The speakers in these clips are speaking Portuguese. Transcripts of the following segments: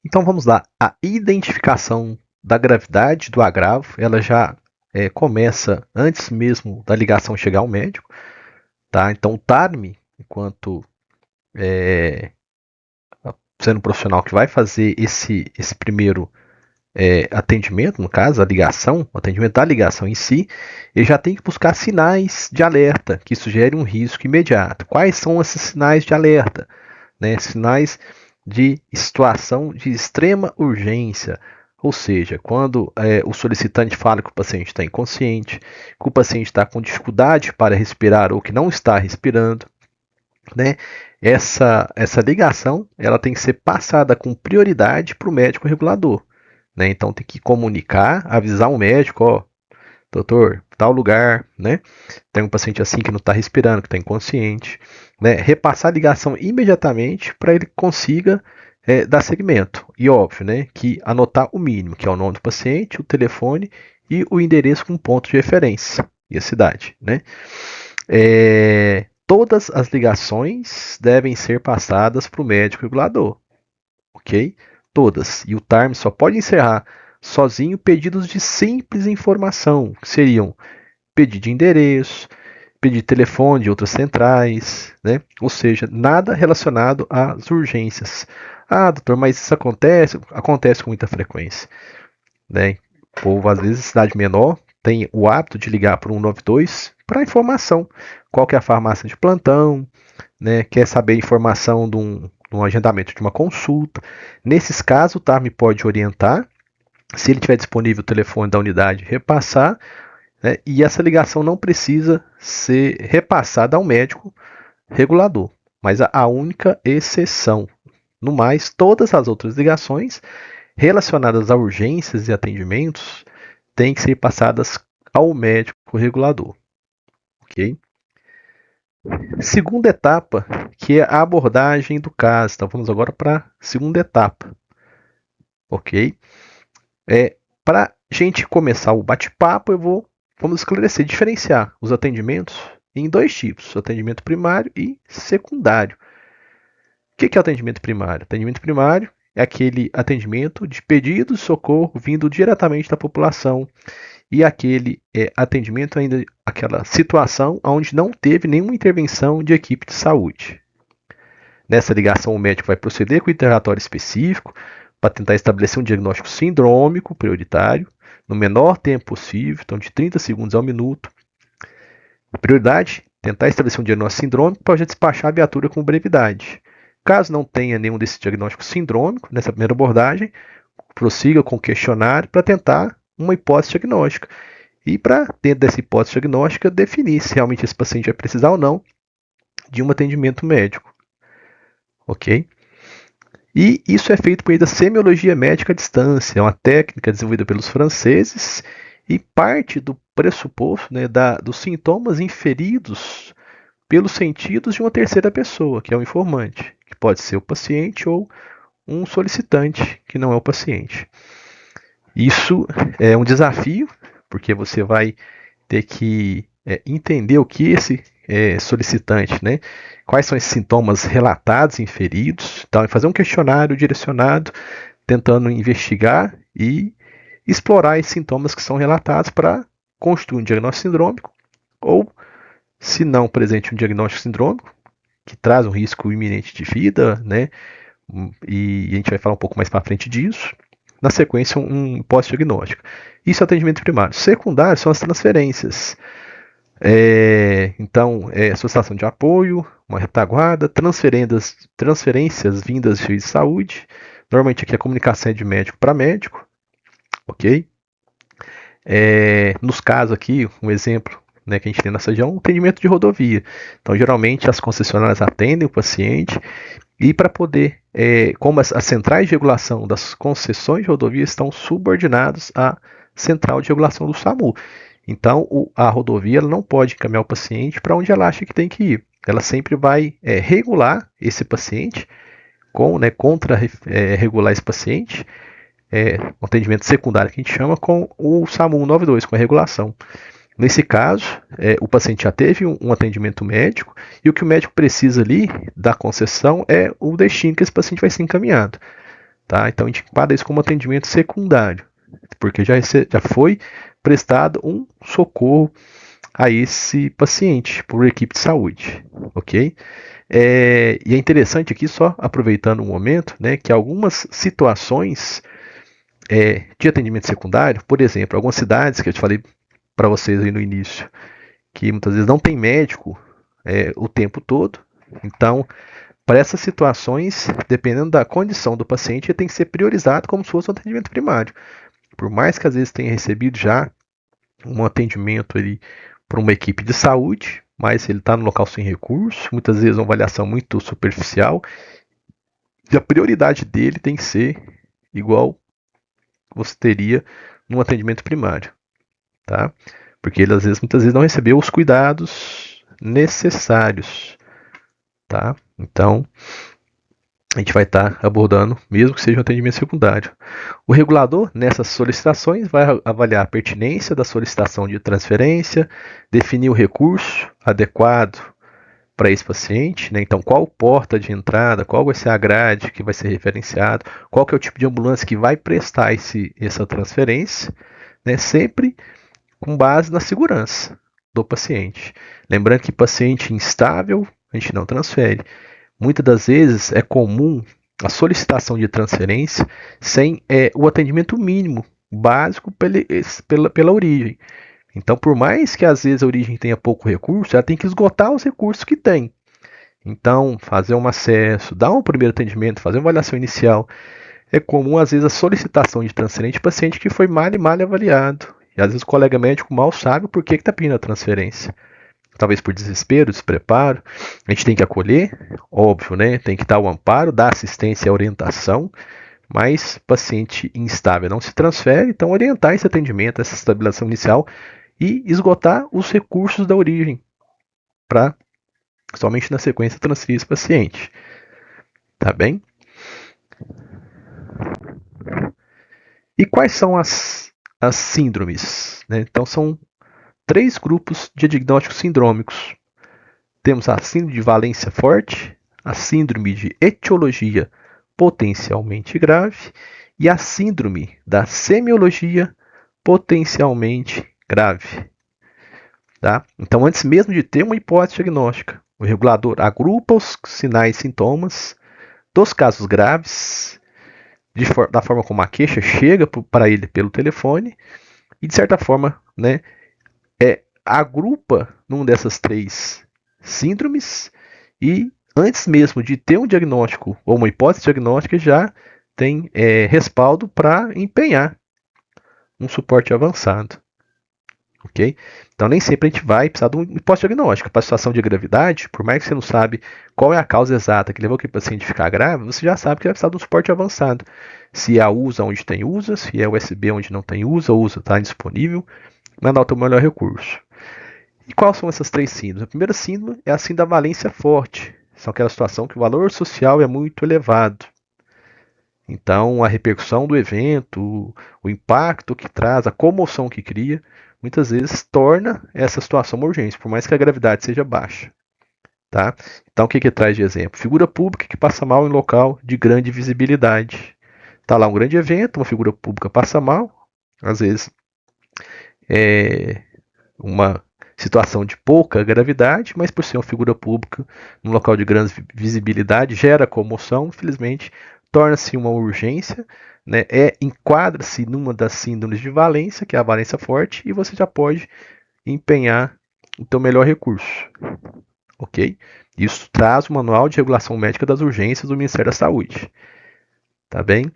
Então vamos lá. A identificação da gravidade do agravo, ela já começa antes mesmo da ligação chegar ao médico, tá? Então o TARME, enquanto sendo um profissional que vai fazer esse primeiro atendimento, no caso, a ligação, o atendimento da ligação em si, ele já tem que buscar sinais de alerta que sugerem um risco imediato. Quais são esses sinais de alerta? Né? Sinais de situação de extrema urgência, ou seja, quando o solicitante fala que o paciente está inconsciente, que o paciente está com dificuldade para respirar ou que não está respirando, né? Essa ligação ela tem que ser passada com prioridade para o médico regulador. Né? Então tem que comunicar, avisar o médico, ó, doutor, tal lugar, né? Tem um paciente assim que não está respirando, que está inconsciente, né? Repassar a ligação imediatamente para ele consiga dar seguimento. E óbvio, né? Que anotar o mínimo, que é o nome do paciente, o telefone e o endereço com ponto de referência e a cidade, né? Todas as ligações devem ser passadas para o médico regulador, ok? Todas. E o TARM só pode encerrar sozinho pedidos de simples informação, que seriam pedido de endereço, pedido de telefone de outras centrais, né? Ou seja, nada relacionado às urgências. Ah, doutor, mas isso acontece? Acontece com muita frequência, né? O povo, às vezes, em cidade menor, tem o hábito de ligar para o 192 para informação. Qual que é a farmácia de plantão, né? Quer saber informação de um agendamento de uma consulta. Nesses casos, o TARM pode orientar, se ele tiver disponível o telefone da unidade, repassar, né? E essa ligação não precisa ser repassada ao médico regulador, mas a única exceção. No mais, todas as outras ligações relacionadas a urgências e atendimentos têm que ser passadas ao médico regulador, ok? Segunda etapa, que é a abordagem do caso. Então vamos agora para a segunda etapa, ok? Para a gente começar o bate-papo, vamos esclarecer, diferenciar os atendimentos em dois tipos: atendimento primário e secundário. O que é atendimento primário? Atendimento primário é aquele atendimento de pedido de socorro vindo diretamente da população e aquele atendimento ainda aquela situação onde não teve nenhuma intervenção de equipe de saúde. Nessa ligação, o médico vai proceder com o interrogatório específico para tentar estabelecer um diagnóstico sindrômico prioritário no menor tempo possível, então de 30 segundos a um minuto. Prioridade: tentar estabelecer um diagnóstico sindrômico para já despachar a viatura com brevidade. Caso não tenha nenhum desses diagnósticos sindrômicos nessa primeira abordagem, prossiga com o questionário para tentar uma hipótese diagnóstica. E para, dentro dessa hipótese diagnóstica, definir se realmente esse paciente vai precisar ou não de um atendimento médico. Ok? E isso é feito por meio da semiologia médica à distância, é uma técnica desenvolvida pelos franceses e parte do pressuposto, né, dos sintomas inferidos pelos sentidos de uma terceira pessoa, que é o informante, que pode ser o paciente ou um solicitante, que não é o paciente. Isso é um desafio, porque você vai ter que entender o que esse solicitante, né? Quais são esses sintomas relatados, inferidos, então, fazer um questionário direcionado, tentando investigar e explorar esses sintomas que são relatados para construir um diagnóstico sindrômico, ou, se não presente um diagnóstico sindrômico, que traz um risco iminente de vida, né? E a gente vai falar um pouco mais para frente disso. Na sequência, um pós-diagnóstico. Isso é atendimento primário. Secundário são as transferências. Então, associação de apoio, uma retaguarda, transferências vindas de saúde. Normalmente aqui a comunicação é de médico para médico, ok? Nos casos aqui, um exemplo, né, que a gente tem nessa região, um atendimento de rodovia. Então, geralmente as concessionárias atendem o paciente e para poder, como as centrais de regulação das concessões de rodovia estão subordinados à central de regulação do SAMU. Então, a rodovia ela não pode encaminhar o paciente para onde ela acha que tem que ir. Ela sempre vai regular esse paciente, contra-regular esse paciente, um atendimento secundário que a gente chama, com o SAMU 192, com a regulação. Nesse caso, o paciente já teve um atendimento médico e o que o médico precisa ali da concessão é o destino que esse paciente vai ser encaminhado. tá? Então a gente enquadra isso como atendimento secundário, porque já foi prestado um socorro a esse paciente por equipe de saúde, ok? E é interessante aqui, só aproveitando um momento, né, que algumas situações de atendimento secundário, por exemplo, algumas cidades que eu te falei para vocês aí no início, que muitas vezes não tem médico o tempo todo, então para essas situações, dependendo da condição do paciente, ele tem que ser priorizado como se fosse um atendimento primário. Por mais que às vezes tenha recebido já um atendimento ali por uma equipe de saúde, mas ele está no local sem recurso, muitas vezes uma avaliação muito superficial, e a prioridade dele tem que ser igual você teria num atendimento primário, tá? Porque ele às vezes, muitas vezes não recebeu os cuidados necessários, tá? Então, a gente vai estar abordando, mesmo que seja um atendimento secundário. O regulador, nessas solicitações, vai avaliar a pertinência da solicitação de transferência, definir o recurso adequado para esse paciente, né? Então, qual porta de entrada, qual vai ser a grade que vai ser referenciado, qual que é o tipo de ambulância que vai prestar essa transferência, né? Sempre com base na segurança do paciente. Lembrando que paciente instável, a gente não transfere. Muitas das vezes é comum a solicitação de transferência sem o atendimento mínimo, básico pela origem. Então, por mais que às vezes a origem tenha pouco recurso, ela tem que esgotar os recursos que tem. Então, fazer um acesso, dar um primeiro atendimento, fazer uma avaliação inicial. É comum, às vezes, a solicitação de transferência de paciente que foi mal e mal avaliado. E às vezes o colega médico mal sabe por que está pedindo a transferência. Talvez por desespero, despreparo. A gente tem que acolher, óbvio, né? Tem que dar o amparo, dar assistência e orientação, mas paciente instável não se transfere, então orientar esse atendimento, essa estabilização inicial e esgotar os recursos da origem para somente na sequência transferir esse paciente. Tá bem? E quais são as síndromes? Né? Então são 3 grupos de diagnósticos sindrômicos. Temos a síndrome de valência forte, a síndrome de etiologia potencialmente grave e a síndrome da semiologia potencialmente grave. Tá? Então, antes mesmo de ter uma hipótese diagnóstica, o regulador agrupa os sinais e sintomas dos casos graves, da forma como a queixa chega para ele pelo telefone, e de certa forma, né, agrupa numa dessas 3 síndromes e antes mesmo de ter um diagnóstico ou uma hipótese diagnóstica já tem respaldo para empenhar um suporte avançado. Ok? Então nem sempre a gente vai precisar de um hipótese diagnóstica. Para a situação de gravidade, por mais que você não sabe qual é a causa exata que levou aquele paciente a ficar grave, você já sabe que vai precisar de um suporte avançado. Se é a USA onde tem USA, se é USB onde não tem USA, o USA está indisponível, mandar o teu melhor recurso. E quais são essas 3 síndromes? A primeira síndrome é a síndrome da valência forte. São aquela situação que o valor social é muito elevado. Então, a repercussão do evento, o impacto que traz, a comoção que cria, muitas vezes torna essa situação uma urgência, por mais que a gravidade seja baixa. Tá? Então, o que traz de exemplo? Figura pública que passa mal em local de grande visibilidade. Está lá um grande evento, uma figura pública passa mal, às vezes uma situação de pouca gravidade, mas por ser uma figura pública num local de grande visibilidade, gera comoção, infelizmente, torna-se uma urgência, né? Enquadra-se numa das síndromes de valência, que é a valência forte, e você já pode empenhar o teu melhor recurso. Ok? Isso traz o Manual de Regulação Médica das Urgências do Ministério da Saúde. Tá bem?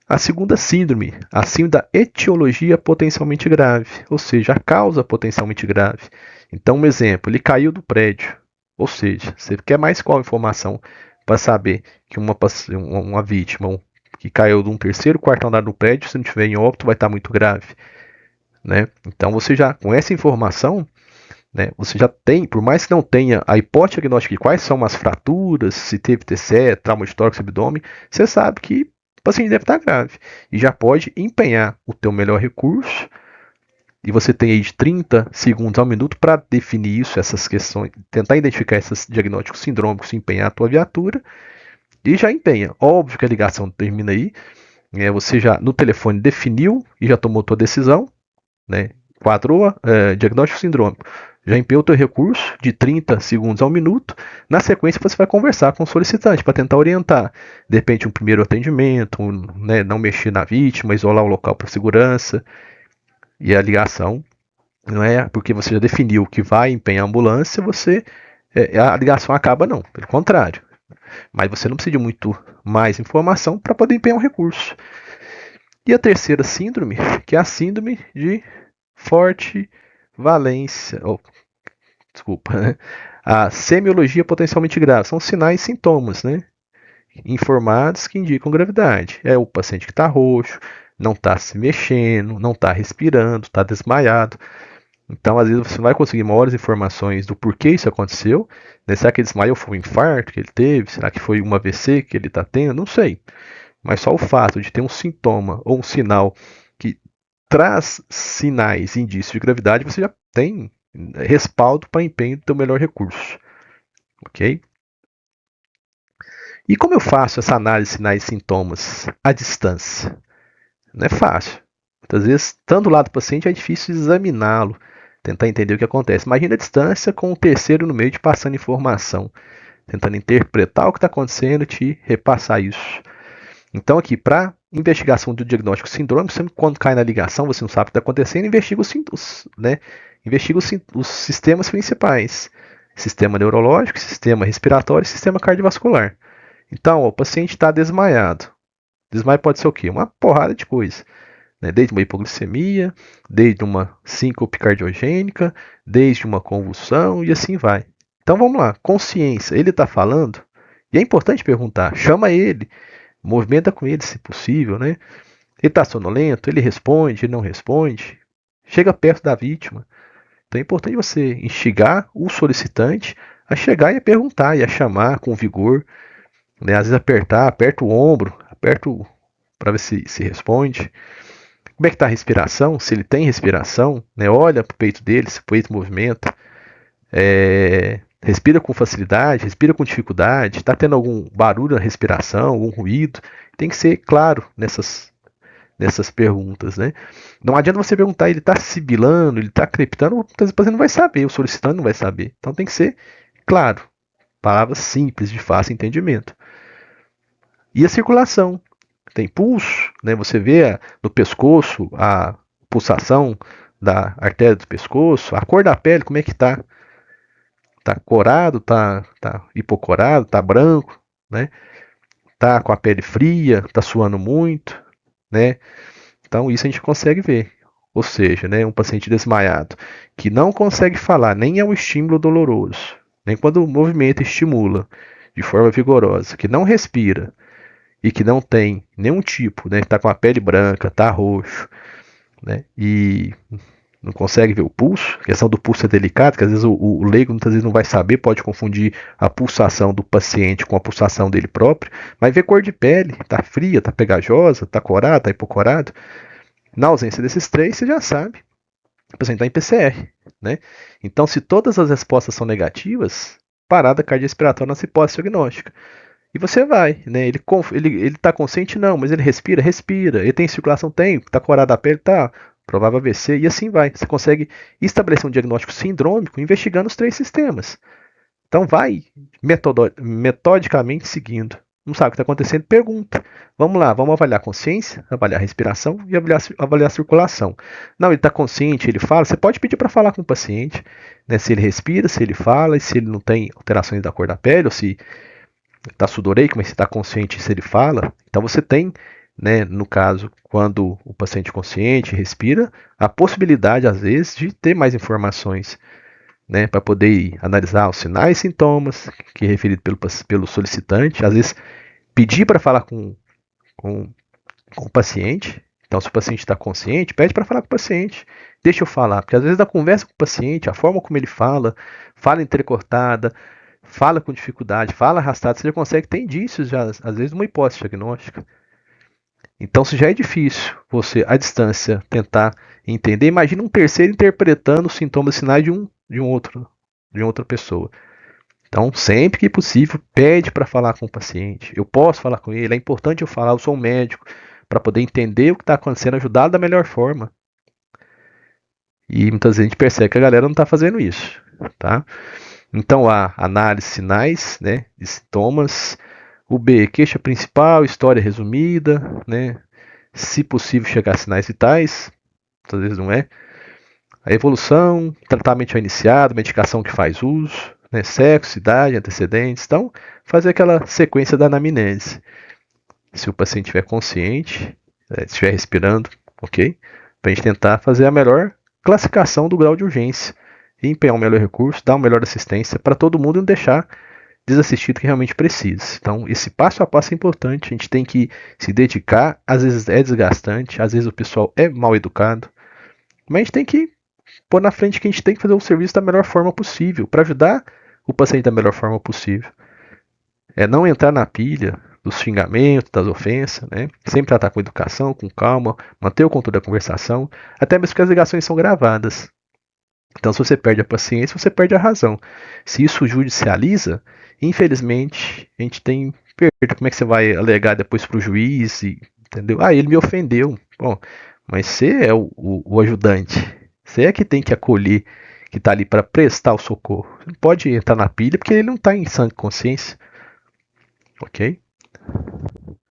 A segunda síndrome, a síndrome da etiologia potencialmente grave, ou seja, a causa potencialmente grave. Então, um exemplo, ele caiu do prédio, ou seja, você quer mais qual informação para saber que uma vítima que caiu de um terceiro, quarto andar do prédio, se não tiver em óbito, vai estar muito grave. Né? Então, você já, com essa informação, né, você já tem, por mais que não tenha a hipótese diagnóstica de quais são as fraturas, se teve TCE, trauma de tórax, abdômen, você sabe que o paciente deve estar grave e já pode empenhar o teu melhor recurso e você tem aí de 30 segundos a 1 minuto para definir isso, essas questões, tentar identificar esses diagnósticos sindrômicos e empenhar a tua viatura e já empenha. Óbvio que a ligação termina aí, você já no telefone definiu e já tomou tua decisão, né? Quadrou, diagnóstico sindrômico. Já empenhou o teu recurso de 30 segundos a 1 minuto. Na sequência, você vai conversar com o solicitante para tentar orientar. De repente, um primeiro atendimento, né, não mexer na vítima, isolar o local para segurança. E a ligação não é porque você já definiu que vai empenhar a ambulância, a ligação acaba, não. Pelo contrário. Mas você não precisa de muito mais informação para poder empenhar um recurso. E a terceira síndrome, que é a síndrome de forte valência, desculpa, né? A semiologia potencialmente grave, são sinais e sintomas, né? Informados que indicam gravidade. É o paciente que está roxo, não está se mexendo, não está respirando, está desmaiado. Então, às vezes, você não vai conseguir maiores informações do porquê isso aconteceu. Né? Será que ele desmaiou foi um infarto que ele teve? Será que foi um AVC que ele está tendo? Não sei. Mas só o fato de ter um sintoma ou um sinal que traz sinais e indícios de gravidade, você já tem respaldo para empenho do teu melhor recurso. Ok? E como eu faço essa análise de sinais e sintomas à distância? Não é fácil. Muitas vezes, estando do lado do paciente, é difícil examiná-lo, tentar entender o que acontece. Imagina a distância com o terceiro no meio te passando informação, tentando interpretar o que está acontecendo e te repassar isso. Então, aqui, para investigação do diagnóstico sindrômico, sempre quando cai na ligação, você não sabe o que está acontecendo, investiga os sistemas principais: sistema neurológico, sistema respiratório e sistema cardiovascular. Então, o paciente está desmaiado. Desmaio pode ser o quê? Uma porrada de coisa. Né? Desde uma hipoglicemia, desde uma síncope cardiogênica, desde uma convulsão e assim vai. Então vamos lá, consciência, ele está falando? E é importante perguntar, chama ele, movimenta com ele se possível, né? Ele está sonolento, ele responde, ele não responde, chega perto da vítima. Então é importante você instigar o solicitante a chegar e a perguntar, e a chamar com vigor, né? Às vezes aperta o ombro, para ver se responde. Como é que está a respiração? Se ele tem respiração, né? Olha para o peito dele, se o peito movimenta. Respira com facilidade, respira com dificuldade, está tendo algum barulho na respiração, algum ruído. Tem que ser claro nessas perguntas, né? Não adianta você perguntar, ele está sibilando, ele está crepitando, muitas vezes você não vai saber, o solicitante não vai saber. Então tem que ser claro, palavras simples, de fácil entendimento. E a circulação? Tem pulso, né? Você vê no pescoço a pulsação da artéria do pescoço, a cor da pele, como é que tá? Tá corado, tá hipocorado, tá branco, né? Tá com a pele fria, tá suando muito, né? Então isso a gente consegue ver. Ou seja, né, um paciente desmaiado que não consegue falar nem ao estímulo doloroso, nem quando o movimento estimula de forma vigorosa, que não respira e que não tem nenhum tipo, né, que está com a pele branca, está roxo, né, e não consegue ver o pulso. A questão do pulso é delicada, porque às vezes o leigo muitas vezes não vai saber, pode confundir a pulsação do paciente com a pulsação dele próprio, mas vê cor de pele, está fria, está pegajosa, está corado, está hipocorado. Na ausência desses três, você já sabe, o paciente está em PCR, né? Então, se todas as respostas são negativas, parada cardiorrespiratória na hipótese diagnóstica. E você vai, né? Ele tá consciente? Não, mas ele respira? Respira. Ele tem circulação? Tem. Tá corado a pele? Tá. Provável AVC. E assim vai. Você consegue estabelecer um diagnóstico sindrômico investigando os três sistemas. Então vai metodicamente seguindo. Não sabe o que está acontecendo? Pergunta. Vamos lá, vamos avaliar a consciência, avaliar a respiração e avaliar a circulação. Não, ele está consciente, ele fala. Você pode pedir para falar com o paciente, né, se ele respira, se ele fala, e se ele não tem alterações da cor da pele, ou se está sudoreico, mas se está consciente se ele fala. Então você tem, né, no caso, quando o paciente consciente respira, a possibilidade, às vezes, de ter mais informações, né, para poder analisar os sinais e sintomas que é referido pelo solicitante. Às vezes, pedir para falar com o paciente. Então, se o paciente está consciente, pede para falar com o paciente. Deixa eu falar, porque às vezes na conversa com o paciente, a forma como ele fala entrecortada, fala com dificuldade, fala arrastado, você já consegue ter indícios, já, às vezes, de uma hipótese diagnóstica. Então, se já é difícil você, à distância, tentar entender, imagina um terceiro interpretando os sintomas e sinais de outra pessoa. Então, sempre que possível, pede para falar com o paciente. Eu posso falar com ele, é importante eu falar, eu sou um médico, para poder entender o que está acontecendo, ajudá-lo da melhor forma. E muitas vezes a gente percebe que a galera não está fazendo isso, tá? Então, a análise sinais, né, de sintomas. O B, queixa principal, história resumida, né? Se possível chegar a sinais vitais, muitas vezes não é. A evolução, tratamento já iniciado, medicação que faz uso, né? Sexo, idade, antecedentes. Então, fazer aquela sequência da anamnese. Se o paciente estiver consciente, estiver respirando, ok? Para a gente tentar fazer a melhor classificação do grau de urgência e empenhar o melhor recurso, dar uma melhor assistência para todo mundo e não deixar desassistido que realmente precisa. Então, esse passo a passo é importante, a gente tem que se dedicar, às vezes é desgastante, às vezes o pessoal é mal educado, mas a gente tem que pôr na frente que a gente tem que fazer o serviço da melhor forma possível, para ajudar o paciente da melhor forma possível. É não entrar na pilha dos xingamentos, das ofensas, né? Sempre tratar com educação, com calma, manter o controle da conversação, até mesmo porque as ligações são gravadas. Então, se você perde a paciência, você perde a razão. Se isso judicializa, infelizmente, a gente tem perda. Como é que você vai alegar depois para o juiz? Entendeu? Ah, ele me ofendeu. Bom, mas você é o ajudante. Você é que tem que acolher, que está ali para prestar o socorro. Você não pode entrar na pilha porque ele não está em sã consciência. Ok?